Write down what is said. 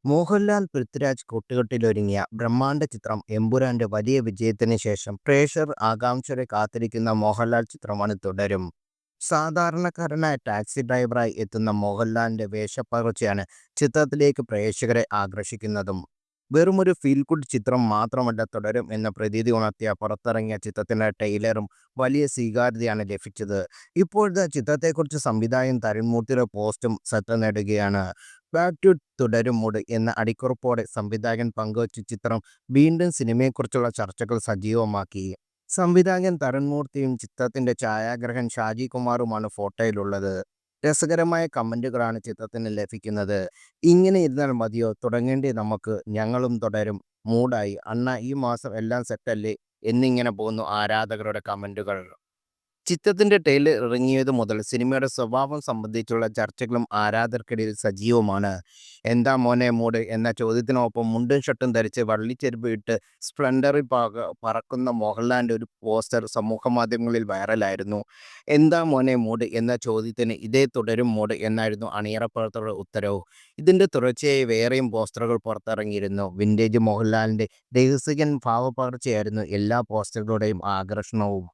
മോഹൻലാൽ പൃഥ്വിരാജ് കൂട്ടുകെട്ടിലൊരുങ്ങിയ ബ്രഹ്മാണ്ഡ ചിത്രം എമ്പുരാന്റെ വലിയ വിജയത്തിന് ശേഷം പ്രേക്ഷകർ ആകാംക്ഷയോടെ കാത്തിരിക്കുന്ന മോഹൻലാൽ ചിത്രമാണ് തുടരും. സാധാരണക്കാരനായ ടാക്സി ഡ്രൈവറായി എത്തുന്ന മോഹൻലാലിന്റെ വേഷപ്പകർച്ചയാണ് ചിത്രത്തിലേക്ക് പ്രേക്ഷകരെ ആകർഷിക്കുന്നതും. വെറുമൊരു ഫീൽ ഗുഡ് ചിത്രം മാത്രമല്ല തുടരും എന്ന പ്രതീതി ഉണർത്തിയ പുറത്തിറങ്ങിയ ചിത്രത്തിന്റെ ട്രെയിലറും വലിയ സ്വീകാര്യതയാണ് ലഭിച്ചത്. ഇപ്പോഴത്തെ ചിത്രത്തെക്കുറിച്ച് സംവിധായകൻ തരുൺമൂർത്തിയുടെ പോസ്റ്റും ശ്രദ്ധ നേടുകയാണ്. ബാക്ക് ടു തുടരും മൂഡ് എന്ന അടിക്കുറിപ്പോടെ സംവിധായകൻ പങ്കുവച്ച ചിത്രം വീണ്ടും സിനിമയെക്കുറിച്ചുള്ള ചർച്ചകൾ സജീവമാക്കി. സംവിധായകൻ തരുൺമൂർത്തിയും ചിത്രത്തിന്റെ ഛായാഗ്രഹകൻ ഷാജി കുമാറുമാണ് ഫോട്ടോയിലുള്ളത്. രസകരമായ കമന്റുകളാണ് ചിത്രത്തിന് ലഭിക്കുന്നത്. ഇങ്ങനെ ഇരുന്നാൽ മതിയോ, തുടങ്ങേണ്ടേ നമുക്ക്, ഞങ്ങളും തുടരും, മൂഡായി അണ്ണ, ഈ മാസം എല്ലാം സെറ്റല്ലേ എന്നിങ്ങനെ പോകുന്നു ആരാധകരുടെ കമന്റുകൾ. ചിത്രത്തിന്റെ ട്രെയിലർ ഇറങ്ങിയതു മുതൽ സിനിമയുടെ സ്വഭാവം സംബന്ധിച്ചുള്ള ചർച്ചകളും ആരാധകർക്കിടയിൽ സജീവമാണ്. എന്താ മോനെ മൂഡ് എന്ന ചോദ്യത്തിനൊപ്പം മുണ്ടും ഷർട്ടും ധരിച്ച് വള്ളിച്ചെരുപ്പ് ഇട്ട് സ്പ്ലെൻഡറിൽ പറക്കുന്ന മോഹൻലാലിന്റെ ഒരു പോസ്റ്റർ സമൂഹമാധ്യമങ്ങളിൽ വൈറലായിരുന്നു. എന്താ മോനെ മൂഡ് എന്ന ചോദ്യത്തിന് ഇതേ തുടരും മൂഡ് എന്നായിരുന്നു അണിയറ പ്രവർത്തകരുടെ ഉത്തരവ്. ഇതിന്റെ തുടർച്ചയായി വേറെയും പോസ്റ്ററുകൾ പുറത്തിറങ്ങിയിരുന്നു. വിന്റേജ് മോഹൻലാലിന്റെ രഹസ്യൻ ഭാവപകർച്ചയായിരുന്നു എല്ലാ പോസ്റ്ററുകളുടെയും ആകർഷണവും.